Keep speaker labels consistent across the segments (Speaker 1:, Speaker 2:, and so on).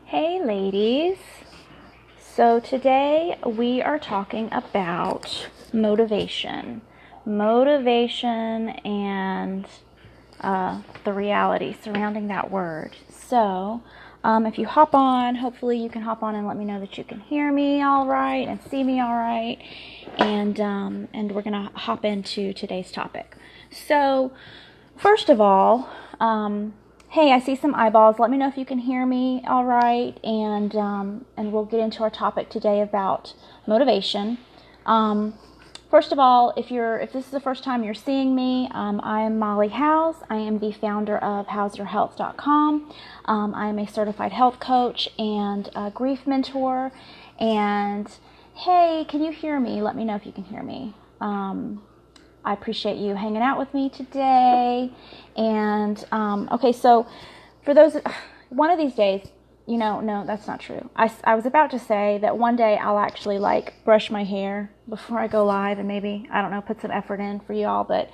Speaker 1: Hey ladies, so today we are talking about motivation. Motivation and the reality surrounding that word. So if you hop on, hopefully you can hop on and let me know that you can hear me all right and see me all right. And we're going to hop into today's topic. So first of all, hey, I see some eyeballs. Let me know if you can hear me all right, and we'll get into our topic today about motivation. First of all, if this is the first time you're seeing me, I am Molly Howes. I am the founder of HowsYourHealth.com. I am a certified health coach and a grief mentor. And hey, can you hear me? Let me know if you can hear me. I appreciate you hanging out with me today. And, okay, so for those, one of these days, no, that's not true. I was about to say that one day I'll actually brush my hair before I go live and maybe, I don't know, put some effort in for you all, but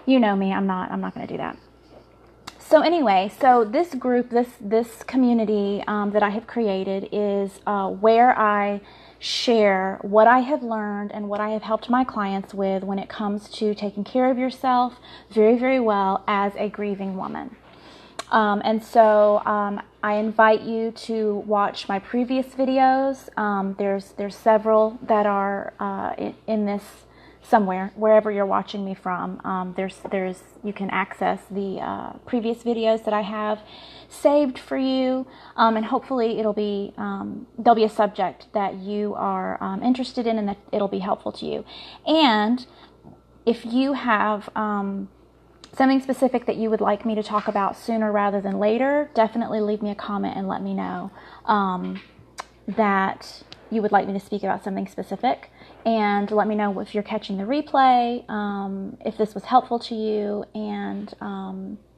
Speaker 1: you know me, I'm not going to do that. So anyway, so this group, this community that I have created is where I share what I have learned and what I have helped my clients with when it comes to taking care of yourself very, very well as a grieving woman. And so I invite you to watch my previous videos. There's several that are in this somewhere, wherever you're watching me from. You can access the previous videos that I have saved for you, and hopefully there'll be a subject that you are interested in and that it'll be helpful to you. And if you have something specific that you would like me to talk about sooner rather than later, definitely leave me a comment and let me know that you would like me to speak about something specific. And let me know if you're catching the replay, if this was helpful to you, and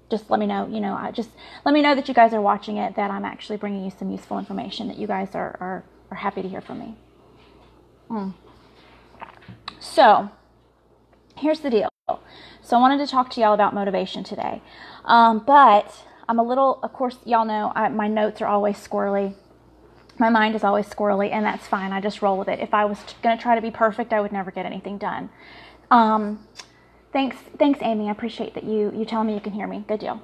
Speaker 1: just let me know, just let me know that you guys are watching it, that I'm actually bringing you some useful information, that you guys are happy to hear from me. So here's the deal. So I wanted to talk to y'all about motivation today, but I'm a little, of course, y'all know my notes are always squirrely. My mind is always squirrely, and that's fine. I just roll with it. If I was going to try to be perfect, I would never get anything done. Thanks, Amy. I appreciate that you telling me you can hear me. Good deal.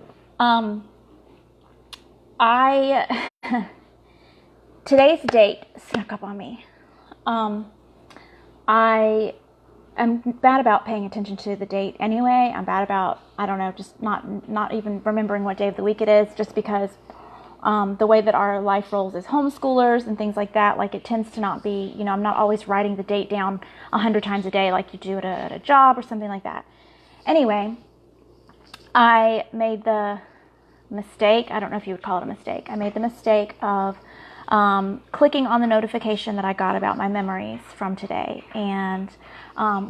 Speaker 1: Today's date snuck up on me. I am bad about paying attention to the date anyway. I'm bad about, I don't know, just not even remembering what day of the week it is, just because the way that our life rolls as homeschoolers and things like that, it tends to not be, I'm not always writing the date down 100 times a day like you do at a job or something like that. Anyway, I made the mistake, I don't know if you would call it a mistake, I made the mistake of clicking on the notification that I got about my memories from today, and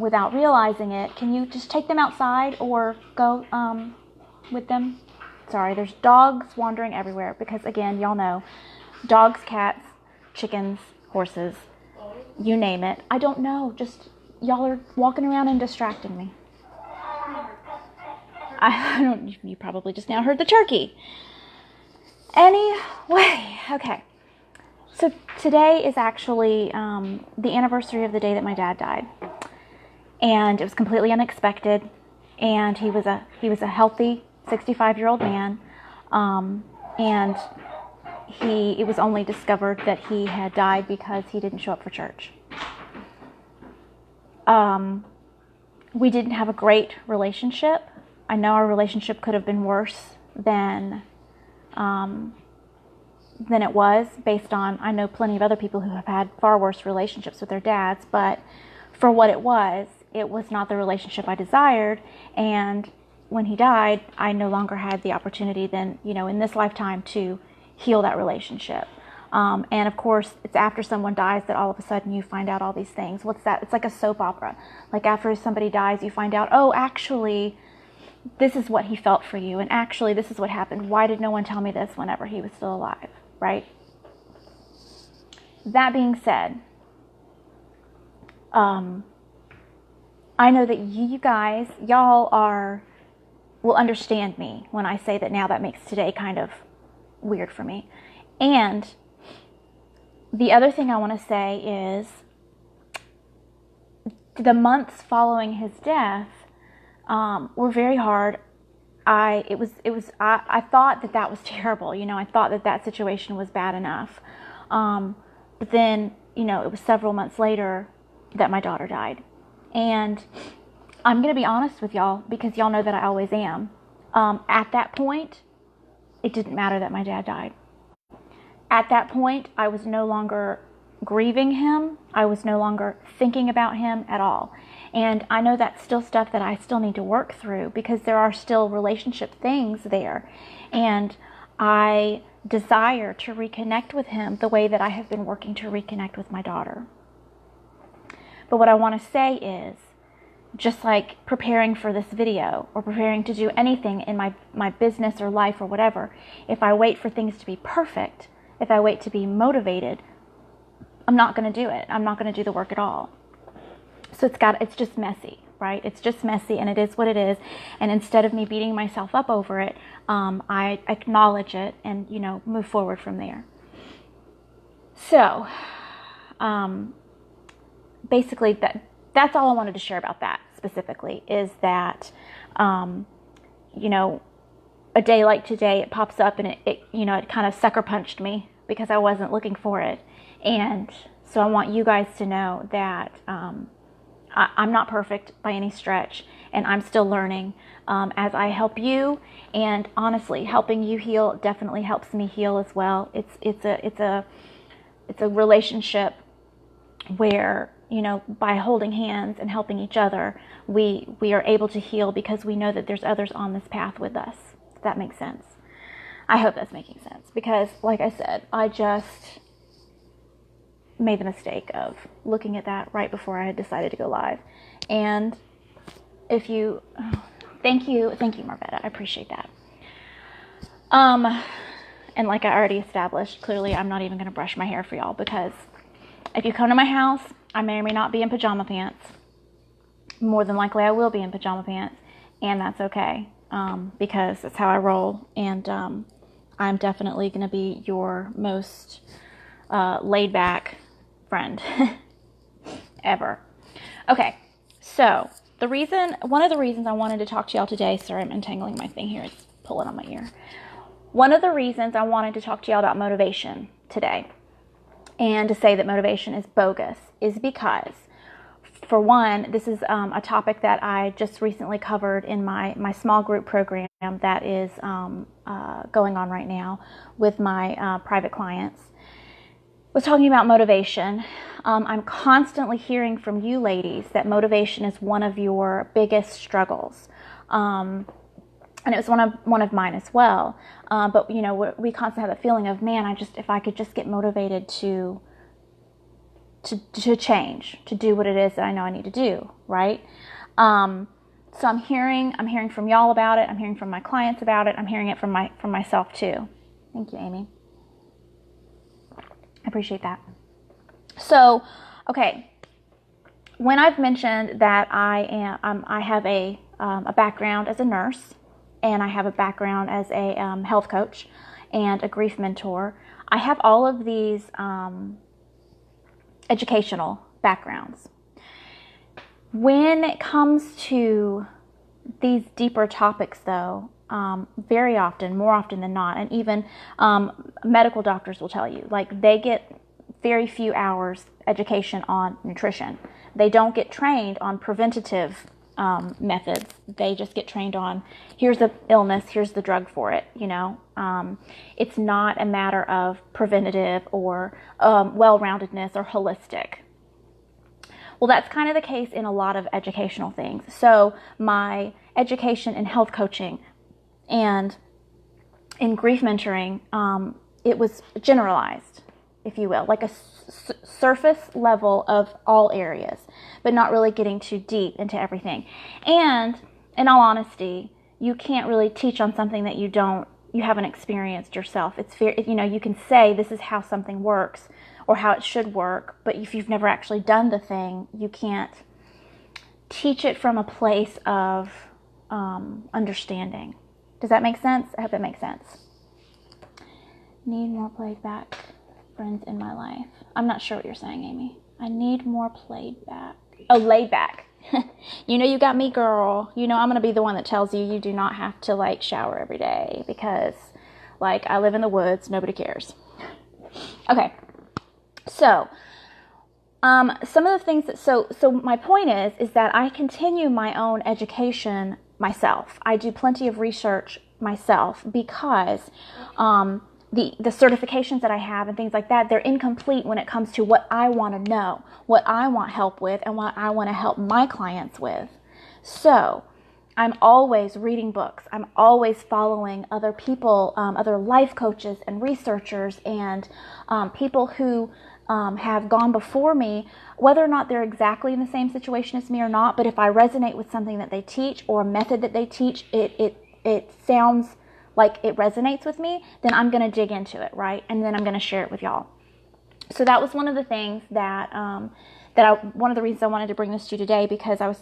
Speaker 1: without realizing it, can you just take them outside or go with them? Sorry, there's dogs wandering everywhere because, again, y'all know, dogs, cats, chickens, horses, you name it. I don't know, just y'all are walking around and distracting me. You probably just now heard the turkey. Anyway, okay. So today is actually the anniversary of the day that my dad died. And it was completely unexpected. And he was a healthy 65-year-old man, and it was only discovered that he had died because he didn't show up for church. We didn't have a great relationship. I know our relationship could have been worse than it was, based on, I know plenty of other people who have had far worse relationships with their dads, but for what it was not the relationship I desired. And when he died, I no longer had the opportunity then, in this lifetime, to heal that relationship. And of course, it's after someone dies that all of a sudden you find out all these things. What's that? It's like a soap opera. Like after somebody dies, you find out, oh, actually, this is what he felt for you. And actually, this is what happened. Why did no one tell me this whenever he was still alive, right? That being said, I know that y'all will understand me when I say that now that makes today kind of weird for me. And the other thing I want to say is the months following his death were very hard. I thought that was terrible. I thought that situation was bad enough. But then, it was several months later that my daughter died. And I'm going to be honest with y'all, because y'all know that I always am. At that point, it didn't matter that my dad died. At that point, I was no longer grieving him. I was no longer thinking about him at all. And I know that's still stuff that I still need to work through, because there are still relationship things there. And I desire to reconnect with him the way that I have been working to reconnect with my daughter. But what I want to say is, just like preparing for this video or preparing to do anything in my business or life or whatever, if I wait for things to be perfect, if I wait to be motivated, I'm not going to do it. I'm not going to do the work at all. So it's just messy, right? It's just messy, and it is what it is. And instead of me beating myself up over it, I acknowledge it and, move forward from there. So, basically that's all I wanted to share about that specifically, is that, a day like today, it pops up and it kind of sucker punched me because I wasn't looking for it. And so I want you guys to know that I'm not perfect by any stretch, and I'm still learning as I help you. And honestly, helping you heal definitely helps me heal as well. It's a relationship where, by holding hands and helping each other, we are able to heal, because we know that there's others on this path with us. If that makes sense. I hope that's making sense, because like I said, I just made the mistake of looking at that right before I had decided to go live. And thank you, Marvetta. I appreciate that. And like I already established, clearly I'm not even going to brush my hair for y'all, because if you come to my house, I may or may not be in pajama pants. More than likely I will be in pajama pants, and that's okay, because that's how I roll. And I'm definitely going to be your most laid back friend ever. Okay, so one of the reasons I wanted to talk to y'all today, sorry, I'm untangling my thing here, it's pulling on my ear. One of the reasons I wanted to talk to y'all about motivation today, and to say that motivation is bogus, is because, for one, this is a topic that I just recently covered in my small group program that is going on right now with my private clients. Was talking about motivation. I'm constantly hearing from you ladies that motivation is one of your biggest struggles. And it was one of mine as well. But we constantly have the feeling of, man, if I could just get motivated to change, to do what it is that I know I need to do, right? So I'm hearing from y'all about it. I'm hearing from my clients about it. I'm hearing it from myself too. Thank you, Amy. I appreciate that. So, okay, when I've mentioned that I have a background as a nurse, and I have a background as a health coach and a grief mentor, I have all of these educational backgrounds. When it comes to these deeper topics, though, very often, more often than not, and even medical doctors will tell you, like, they get very few hours education on nutrition. They don't get trained on preventative methods. They just get trained on, here's the illness, here's the drug for it, It's not a matter of preventative or well-roundedness or holistic. Well, that's kind of the case in a lot of educational things. So my education in health coaching and in grief mentoring, it was generalized, if you will, like a surface level of all areas, but not really getting too deep into everything. And in all honesty, you can't really teach on something that you haven't experienced yourself. It's very, you can say this is how something works or how it should work, but if you've never actually done the thing, you can't teach it from a place of understanding. Does that make sense? I hope it makes sense. Need more played back friends in my life. I'm not sure what you're saying, Amy. I need more played back. Oh, laid back. You know you got me, girl. You know I'm going to be the one that tells you you do not have to, like, shower every day because, like, I live in the woods. Nobody cares. Okay. So, some of the things that, so my point is that I continue my own education myself. I do plenty of research myself because, the certifications that I have and things like that, they're incomplete when it comes to what I want to know, what I want help with, and what I want to help my clients with. So I'm always reading books. I'm always following other people, other life coaches and researchers and people who have gone before me, whether or not they're exactly in the same situation as me or not. But if I resonate with something that they teach or a method that they teach, it sounds like it resonates with me, then I'm going to dig into it, right? And then I'm going to share it with y'all. So that was one of the things that, one of the reasons I wanted to bring this to you today, because I was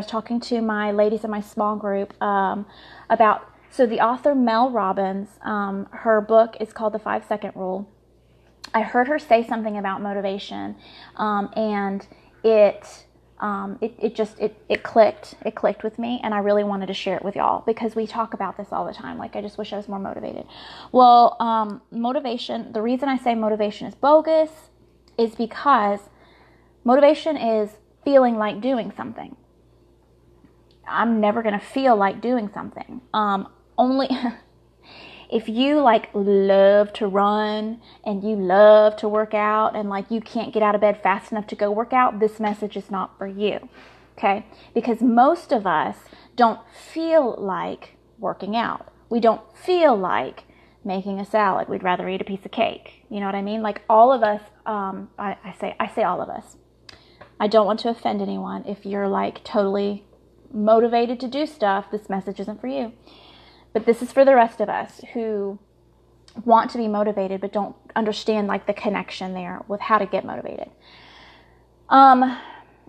Speaker 1: talking to my ladies in my small group about, so the author Mel Robbins, her book is called The 5-Second Rule. I heard her say something about motivation, and it clicked with me, and I really wanted to share it with y'all because we talk about this all the time. Like, I just wish I was more motivated. Well, motivation, the reason I say motivation is bogus is because motivation is feeling like doing something. I'm never going to feel like doing something. Only if you, like, love to run and you love to work out and, like, you can't get out of bed fast enough to go work out, this message is not for you, okay? Because most of us don't feel like working out. We don't feel like making a salad. We'd rather eat a piece of cake. You know what I mean? Like, all of us, I say all of us. I don't want to offend anyone. If you're, like, totally motivated to do stuff, this message isn't for you. But this is for the rest of us who want to be motivated but don't understand, like, the connection there with how to get motivated.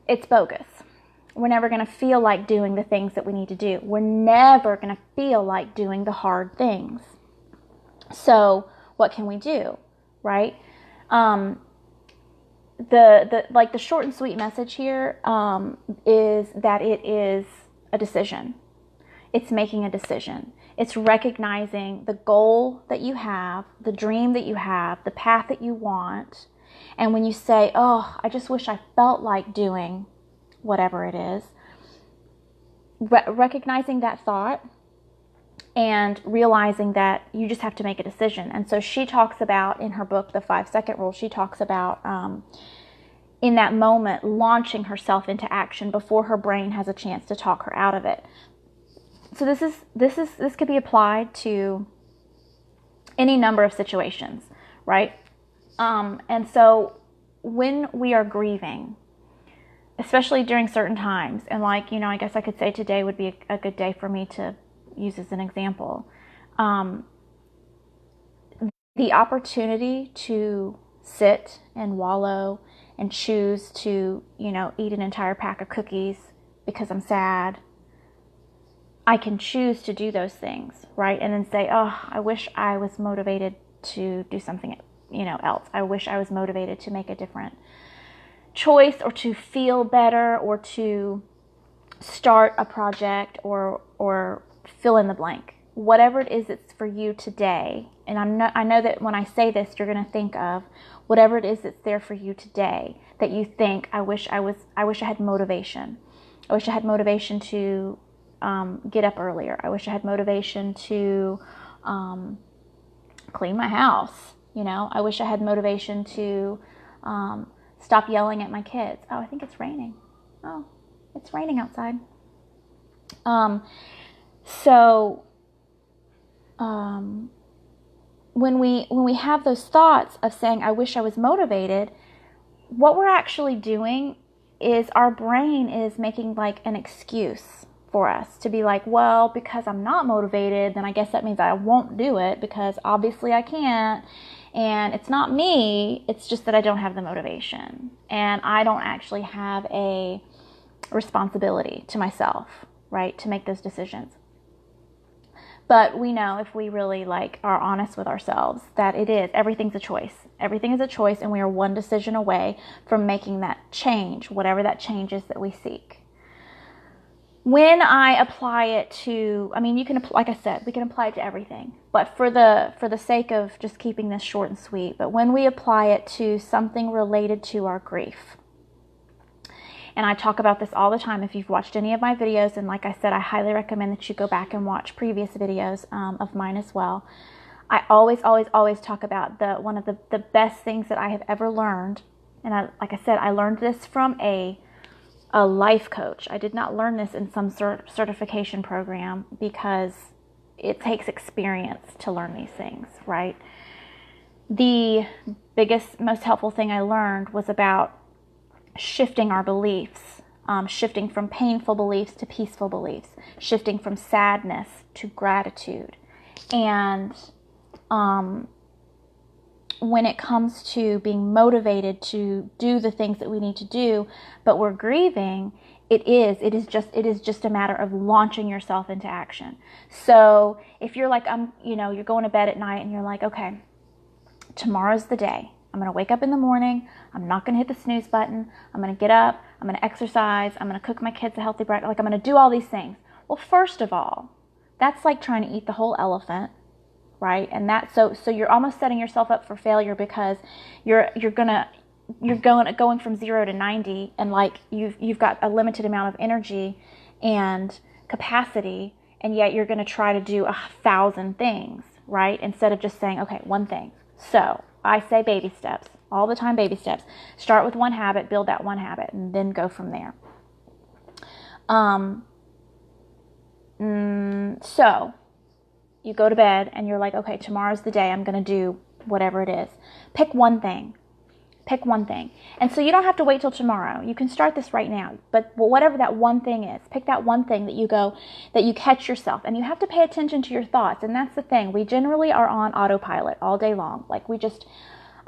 Speaker 1: It's bogus. We're never going to feel like doing the things that we need to do. We're never going to feel like doing the hard things. So what can we do, right? The short and sweet message here is that it is a decision. It's making a decision. It's recognizing the goal that you have, the dream that you have, the path that you want. And when you say, oh, I just wish I felt like doing whatever it is, recognizing that thought and realizing that you just have to make a decision. And so she talks about, in her book, The 5-Second Rule, she talks about in that moment launching herself into action before her brain has a chance to talk her out of it. So this could be applied to any number of situations, right? And so when we are grieving, especially during certain times, and, like, you know, I guess I could say today would be a good day for me to use as an example. The opportunity to sit and wallow and choose to, you know, eat an entire pack of cookies because I'm sad. I can choose to do those things, right? And then say, oh, I wish I was motivated to do something, you know, else. I wish I was motivated to make a different choice or to feel better or to start a project or fill in the blank. Whatever it is that's for you today, and I know that when I say this, you're going to think of whatever it is that's there for you today that you think, I wish I had motivation. I wish I had motivation to get up earlier. I wish I had motivation to clean my house. You know, I wish I had motivation to stop yelling at my kids. Oh, I think it's raining. Oh, it's raining outside. When we have those thoughts of saying, I wish I was motivated, what we're actually doing is our brain is making, like, an excuse for us to be like, well, because I'm not motivated, then I guess that means I won't do it because obviously I can't. And it's not me, it's just that I don't have the motivation. And I don't actually have a responsibility to myself, right, to make those decisions. But we know, if we really like are honest with ourselves, that everything's a choice. Everything is a choice, and we are one decision away from making that change, whatever that change is that we seek. When I apply it to, you can, like I said, we can apply it to everything, but for the sake of just keeping this short and sweet, but when we apply it to something related to our grief, and I talk about this all the time if you've watched any of my videos, and like I said, I highly recommend that you go back and watch previous videos of mine as well. I always talk about one of the best things that I have ever learned, and like I said, I learned this from a life coach. I did not learn this in some certification program, because it takes experience to learn these things, right? The biggest, most helpful thing I learned was about shifting our beliefs, shifting from painful beliefs to peaceful beliefs, shifting from sadness to gratitude. And when it comes to being motivated to do the things that we need to do, but we're grieving, it is just a matter of launching yourself into action. So if you're like, you're going to bed at night and you're like, okay, tomorrow's the day. I'm going to wake up in the morning. I'm not going to hit the snooze button. I'm going to get up. I'm going to exercise. I'm going to cook my kids a healthy breakfast. Like, I'm going to do all these things. Well, first of all, that's like trying to eat the whole elephant, right? And so you're almost setting yourself up for failure, because you're going from 0 to 90, and like you've got a limited amount of energy and capacity, and yet you're going to try to do 1,000 things, right? Instead of just saying, okay, one thing. So I say baby steps all the time. Baby steps. Start with one habit, build that one habit, and then go from there. So you go to bed and you're like, okay, tomorrow's the day. I'm going to do whatever it is. Pick one thing. Pick one thing. And so you don't have to wait till tomorrow. You can start this right now. But whatever that one thing is, pick that one thing that you catch yourself. And you have to pay attention to your thoughts. And that's the thing. We generally are on autopilot all day long. Like, we just,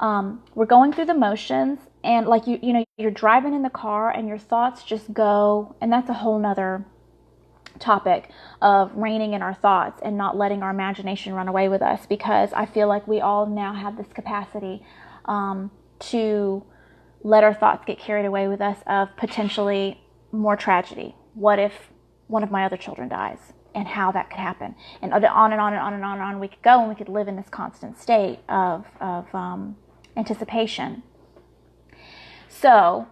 Speaker 1: we're going through the motions, and like, you're driving in the car and your thoughts just go. And that's a whole nother topic of reining in our thoughts and not letting our imagination run away with us, because I feel like we all now have this capacity, to let our thoughts get carried away with us of potentially more tragedy. What if one of my other children dies, and how that could happen? And on and on and on and on we could go, and we could live in this constant state of anticipation. So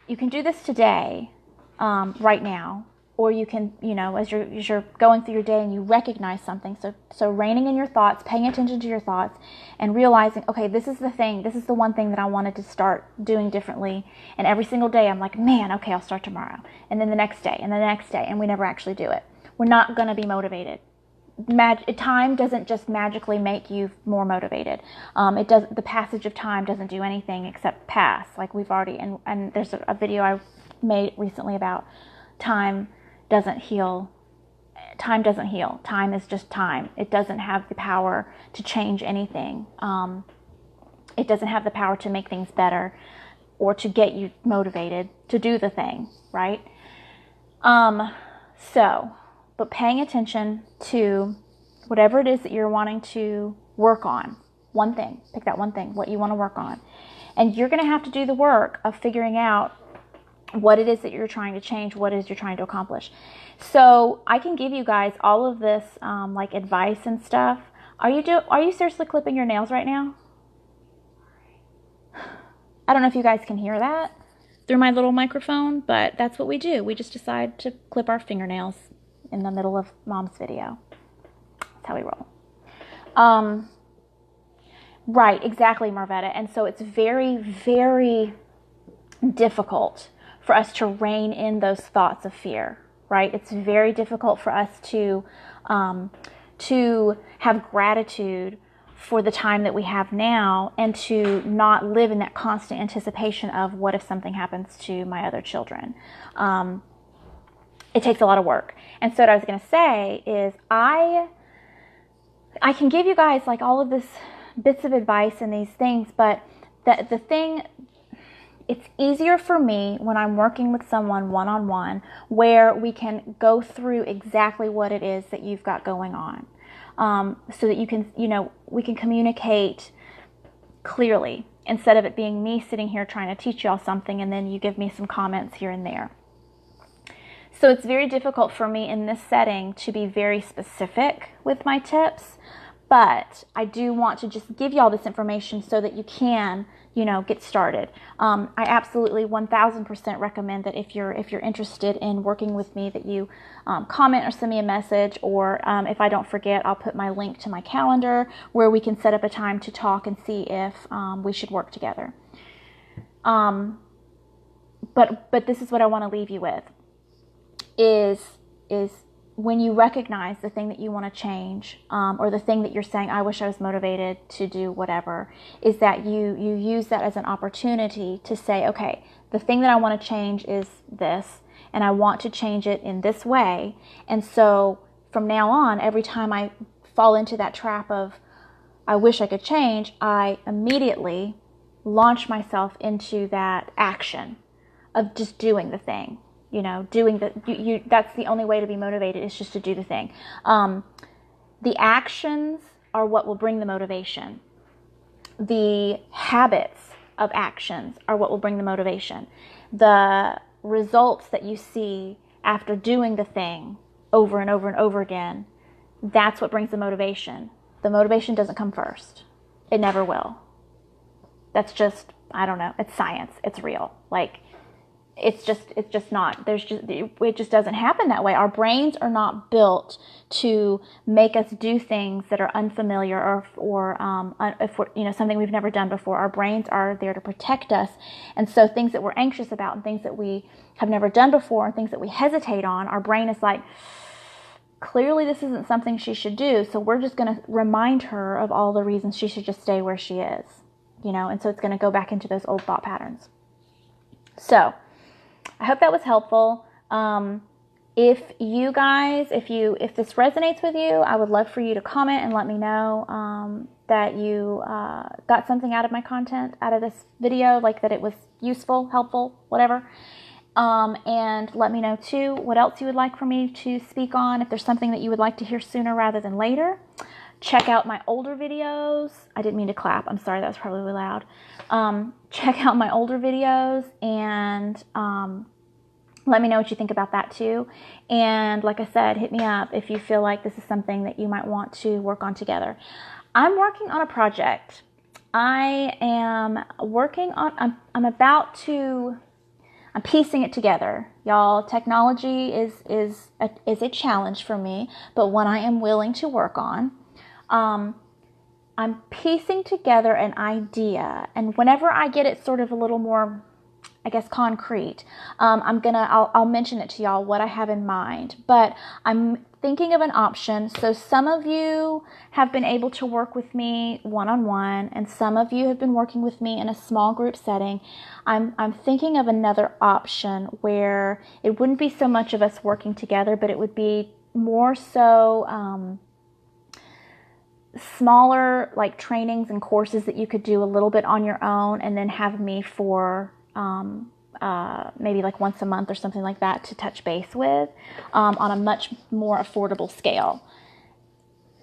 Speaker 1: you can do this today, right now, or you can, as you're going through your day and you recognize something. So reining in your thoughts, paying attention to your thoughts, and realizing, okay, this is the one thing that I wanted to start doing differently. And every single day I'm like, man, okay, I'll start tomorrow. And then the next day, and the next day, and we never actually do it. We're not going to be motivated. Time doesn't just magically make you more motivated. The passage of time doesn't do anything except pass. Like, we've already, and there's a video I made recently about time doesn't heal. Time doesn't heal. Time is just time. It doesn't have the power to change anything. It doesn't have the power to make things better or to get you motivated to do the thing, right? But paying attention to whatever it is that you're wanting to work on, one thing, pick that one thing, what you want to work on. And you're going to have to do the work of figuring out what it is that you're trying to change, what it is you're trying to accomplish. So I can give you guys all of this like advice and stuff. Are you seriously clipping your nails right now? I don't know if you guys can hear that through my little microphone, but that's what we do. We just decide to clip our fingernails in the middle of Mom's video. That's how we roll. Right, exactly, Marvetta. And so it's very, very difficult for us to rein in those thoughts of fear, right? It's very difficult for us to have gratitude for the time that we have now, and to not live in that constant anticipation of what if something happens to my other children. It takes a lot of work. And so what I was going to say is I can give you guys like all of this bits of advice and these things, but the thing, it's easier for me when I'm working with someone one-on-one, where we can go through exactly what it is that you've got going on. so that you can, we can communicate clearly instead of it being me sitting here trying to teach y'all something and then you give me some comments here and there. So it's very difficult for me in this setting to be very specific with my tips, but I do want to just give y'all this information so that you can, get started. I absolutely 1000% recommend that if you're interested in working with me, that you comment or send me a message, or if I don't forget, I'll put my link to my calendar where we can set up a time to talk and see if we should work together. But this is what I want to leave you with, is when you recognize the thing that you want to change, or the thing that you're saying, I wish I was motivated to do whatever, is that you use that as an opportunity to say, okay, the thing that I want to change is this, and I want to change it in this way. And so from now on, every time I fall into that trap of, I wish I could change, I immediately launch myself into that action of just doing the thing. That's the only way to be motivated, is just to do the thing. The actions are what will bring the motivation. The habits of actions are what will bring the motivation. The results that you see after doing the thing over and over and over again, that's what brings the motivation. The motivation doesn't come first. It never will. That's just, I don't know, it's science. It's real. It's just not, it just doesn't happen that way. Our brains are not built to make us do things that are unfamiliar or if we're, something we've never done before. Our brains are there to protect us. And so things that we're anxious about and things that we have never done before and things that we hesitate on, our brain is like, clearly this isn't something she should do. So we're just going to remind her of all the reasons she should just stay where she is, and so it's going to go back into those old thought patterns. So I hope that was helpful. If you guys, if this resonates with you, I would love for you to comment and let me know that you got something out of my content, out of this video, like that it was useful, helpful, whatever. And let me know too what else you would like for me to speak on, if there's something that you would like to hear sooner rather than later. Check out my older videos. I didn't mean to clap. I'm sorry, that was probably really loud. Check out my older videos and let me know what you think about that too. And like I said, hit me up if you feel like this is something that you might want to work on together. I'm working on a project. I'm piecing it together. Y'all, technology is a challenge for me, but one I am willing to work on. I'm piecing together an idea, and whenever I get it sort of a little more, I guess, concrete, I'll mention it to y'all what I have in mind. But I'm thinking of an option. So some of you have been able to work with me one-on-one, and some of you have been working with me in a small group setting. I'm thinking of another option where it wouldn't be so much of us working together, but it would be more so smaller, like trainings and courses that you could do a little bit on your own, and then have me for maybe like once a month or something like that to touch base with on a much more affordable scale.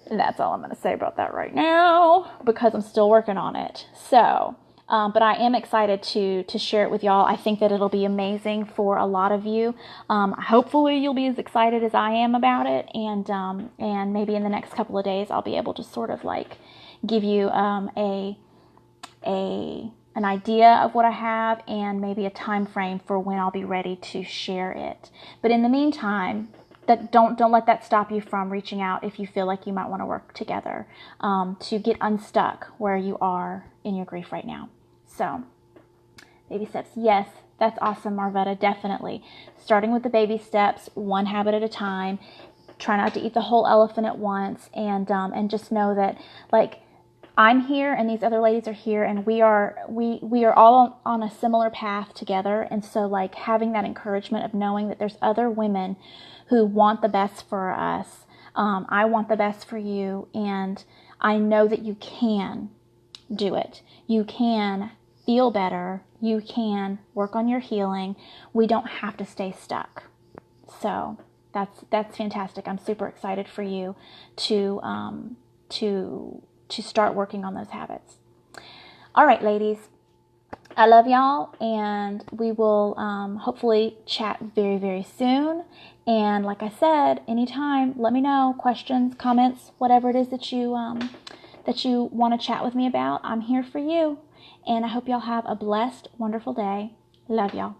Speaker 1: And that's all I'm going to say about that right now, because I'm still working on it. So, but I am excited to share it with y'all. I think that it'll be amazing for a lot of you. Hopefully you'll be as excited as I am about it. And maybe in the next couple of days, I'll be able to sort of like give you an idea of what I have and maybe a time frame for when I'll be ready to share it. But in the meantime, don't let that stop you from reaching out if you feel like you might want to work together to get unstuck where you are in your grief right now. So, baby steps. Yes, that's awesome, Marvetta, definitely. Starting with the baby steps, one habit at a time. Try not to eat the whole elephant at once, and just know that, like, I'm here and these other ladies are here, and we are all on a similar path together. And so, like, having that encouragement of knowing that there's other women who want the best for us. I want the best for you, and I know that you can do it. You can feel better. You can work on your healing. We don't have to stay stuck. So That's fantastic. I'm super excited for you to start working on those habits. All right, ladies. I love y'all, and we will hopefully chat very, very soon. And like I said, anytime, let me know, questions, comments, whatever it is that you want to chat with me about. I'm here for you. And I hope y'all have a blessed, wonderful day. Love y'all.